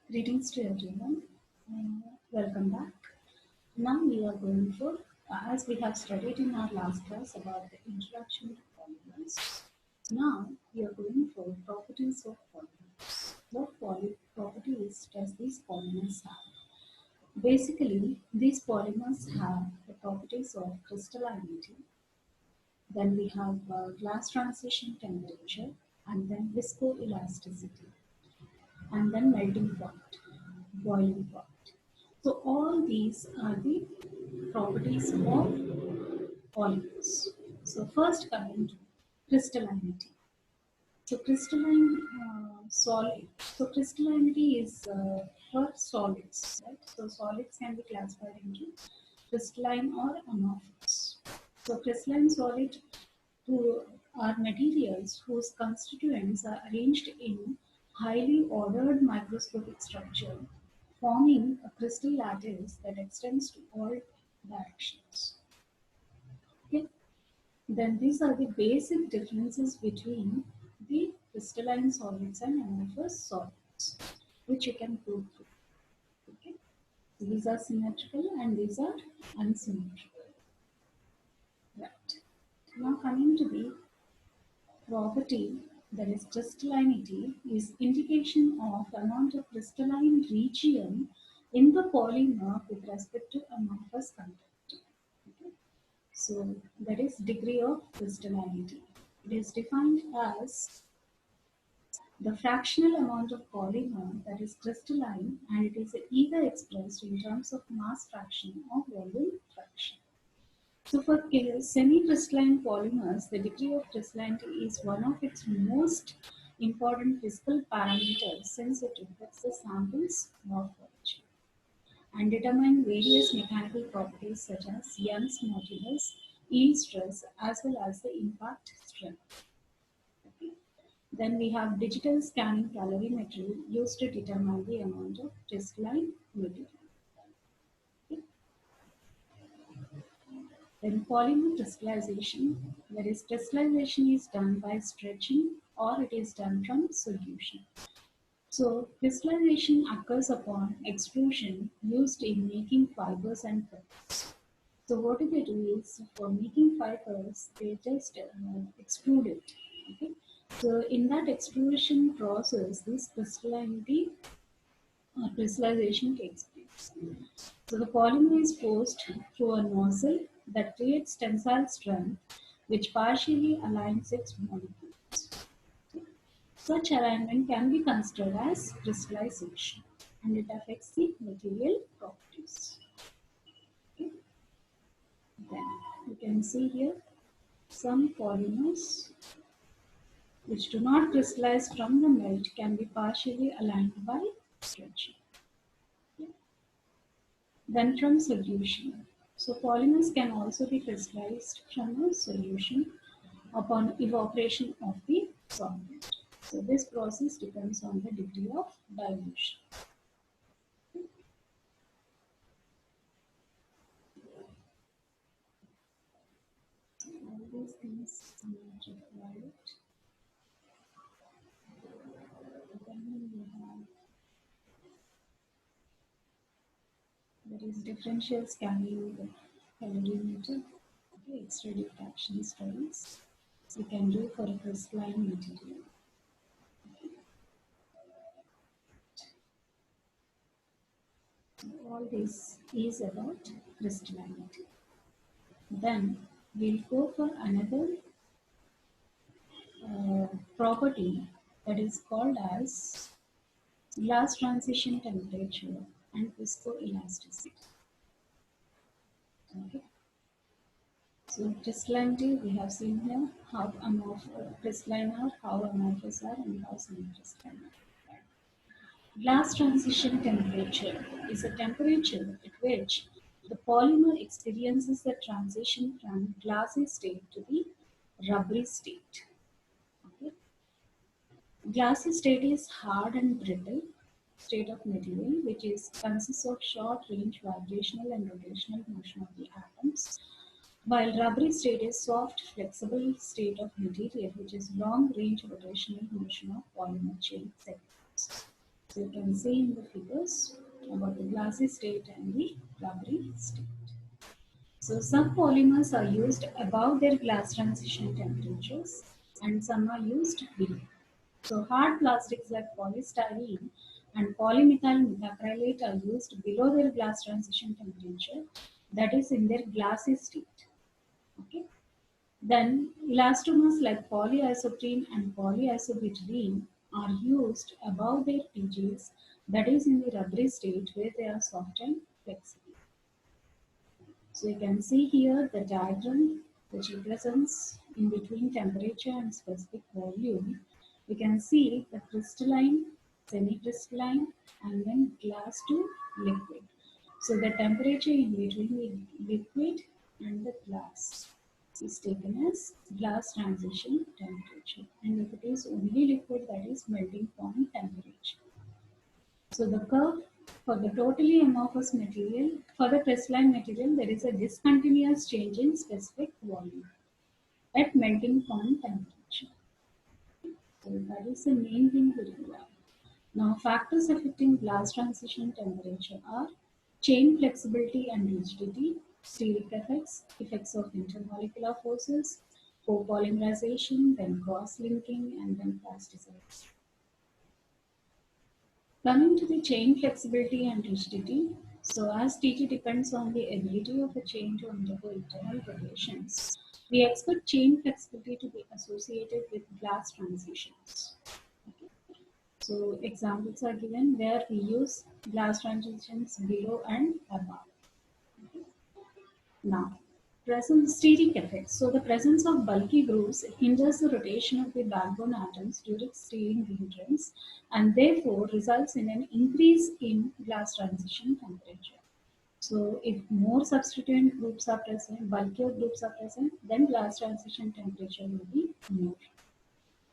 Greetings to everyone. Welcome back. Now we are going for, as we have studied in our last class about the introduction to polymers. Now we are going for properties of polymers. What properties does these polymers have? Basically, these polymers have the properties of crystallinity. Then we have glass transition temperature, and then viscoelasticity, and then melting point, boiling point. So all these are the properties of polymers. So first coming to crystallinity. So crystalline solid. So crystallinity is for solids, right? So solids can be classified into crystalline or amorphous. So crystalline solid who are materials whose constituents are arranged in highly ordered microscopic structure, forming a crystal lattice that extends to all directions. Okay? Then these are the basic differences between the crystalline solids and amorphous solids, which you can go through. Okay? So these are symmetrical and these are unsymmetrical. Right. Now coming to the property, that is crystallinity, is indication of amount of crystalline region in the polymer with respect to amorphous content. Okay? So that is degree of crystallinity. It is defined as the fractional amount of polymer that is crystalline, and it is either expressed in terms of mass fraction or volume fraction. So for semi-crystalline polymers, the degree of crystallinity is one of its most important physical parameters since it reflects the sample's morphology and determine various mechanical properties such as Young's modulus, yield stress, as well as the impact strength. Okay. Then we have digital scanning calorimetry used to determine the amount of crystalline material. Okay. Then polymer crystallization, that is crystallization is done by stretching or it is done from solution. So crystallization occurs upon extrusion used in making fibers and pellets. So what do they do is for making fibers, they just extrude it. Okay? So in that extrusion process, this crystallization takes place. So the polymer is forced through a nozzle that creates tensile strength, which partially aligns its molecules. Such alignment can be considered as crystallization, and it affects the material properties. Okay. Then you can see here some polymers which do not crystallize from the melt can be partially aligned by stretching. Then from solution. So polymers can also be crystallized from a solution upon evaporation of the solvent. So this process depends on the degree of dilution. So all these things are not required. Then we have, there is differential scanning calorimeter. Okay, X-ray diffraction studies you can do for a crystalline material. So all this is about crystallinity. Then we'll go for another property that is called as glass transition temperature and viscoelasticity. Okay. So crystallinity we have seen here how crystalline are, how amorphous are, and how semi-crystalline are. Glass transition temperature is a temperature at which the polymer experiences the transition from glassy state to the rubbery state. Okay. Glassy state is hard and brittle state of material which is consists of short range vibrational and rotational motion of the atoms, while rubbery state is soft flexible state of material which is long range rotational motion of polymer chain segments. So you can see in the figures about the glassy state and the rubbery state. So some polymers are used above their glass transition temperatures and some are used below. So hard plastics like polystyrene and polymethyl methacrylate are used below their glass transition temperature, that is in their glassy state. Okay. Then elastomers like polyisoprene and polyisobutylene are used above their PGs, that is in the rubbery state where they are soft and flexible. So you can see here the diagram which represents in between temperature and specific volume. You can see the crystalline, semi-crystalline, and then glass to liquid. So the temperature in between the liquid and the glass is taken as glass transition temperature. And if it is only liquid, that is melting point temperature. So the curve for the totally amorphous material, for the crystalline material, there is a discontinuous change in specific volume at melting point temperature. So that is the main thing to remember. Now factors affecting glass transition temperature are chain flexibility and rigidity, steric effects, effects of intermolecular forces, copolymerization, then cross-linking, and then plasticity. Coming to the chain flexibility and rigidity, so as Tt depends on the ability of a chain to undergo internal rotations, we expect chain flexibility to be associated with glass transitions. Okay. So examples are given where we use glass transitions below and above. Okay. Now, present steric effects. So the presence of bulky grooves hinders the rotation of the backbone atoms during steering hindrance and therefore results in an increase in glass transition temperature. So if more substituent groups are present, bulkier groups are present, then glass transition temperature will be more.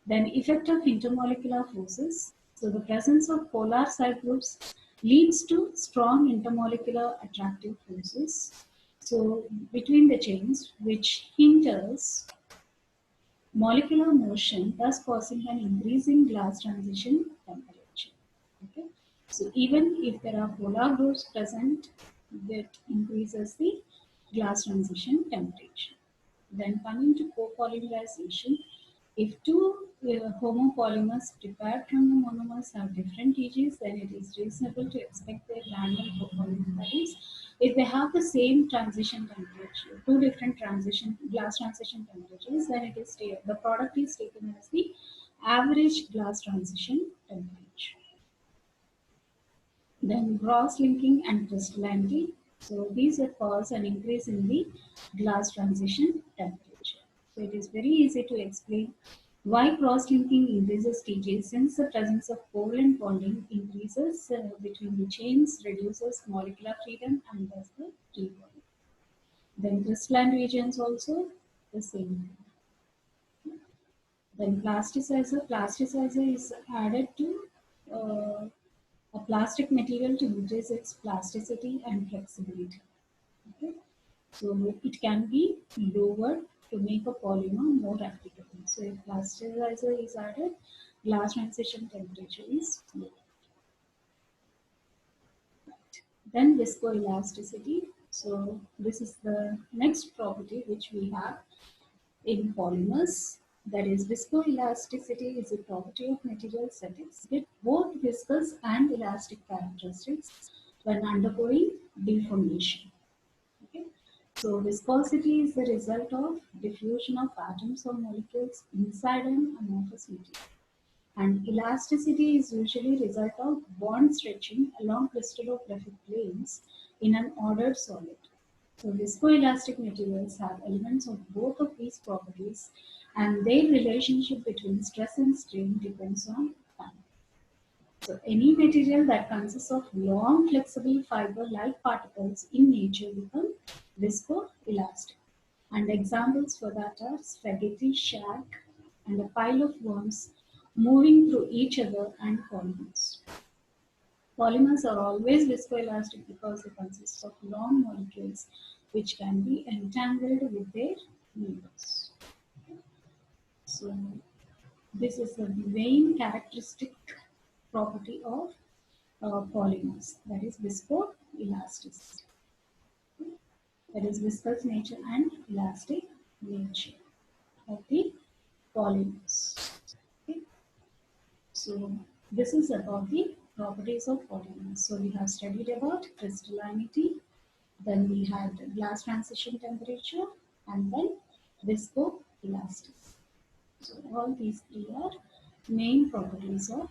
Then effect of intermolecular forces. So the presence of polar side groups leads to strong intermolecular attractive forces. So between the chains, which hinders molecular motion, thus causing an increase in glass transition temperature. Okay. So even if there are polar groups present, that increases the glass transition temperature. Then coming to copolymerization, if two homopolymers prepared from the monomers have different TGs, then it is reasonable to expect their random copolymer. That is, if they have the same transition temperature, two different glass transition temperatures, then it is the product is taken as the average glass transition temperature. Then cross-linking and crystallinity. So these will cause an increase in the glass transition temperature. So it is very easy to explain why cross-linking increases TJ, since the presence of covalent bonding increases between the chains, reduces molecular freedom and thus the free bond. Then crystalline regions also the same. Then plasticizer is added to a plastic material to increase its plasticity and flexibility. Okay? So it can be lowered to make a polymer more applicable. So if plasticizer is added, glass transition temperature is low. Then viscoelasticity. So this is the next property which we have in polymers. That is, viscoelasticity is a property of materials that exhibit both viscous and elastic characteristics when undergoing deformation. Okay? So viscosity is the result of diffusion of atoms or molecules inside an amorphous material. And elasticity is usually result of bond stretching along crystallographic planes in an ordered solid. So viscoelastic materials have elements of both of these properties, and their relationship between stress and strain depends on time. So any material that consists of long flexible fiber-like particles in nature become viscoelastic. And examples for that are spaghetti shag and a pile of worms moving through each other and polymers. Polymers are always viscoelastic because they consist of long molecules which can be entangled with their neighbors. So this is the main characteristic property of polymers, that is viscoelasticity. That is viscous nature and elastic nature of the polymers. Okay. So this is about the properties of polymers. So we have studied about crystallinity, then we had glass transition temperature, and then viscoelasticity. So all these three are main properties of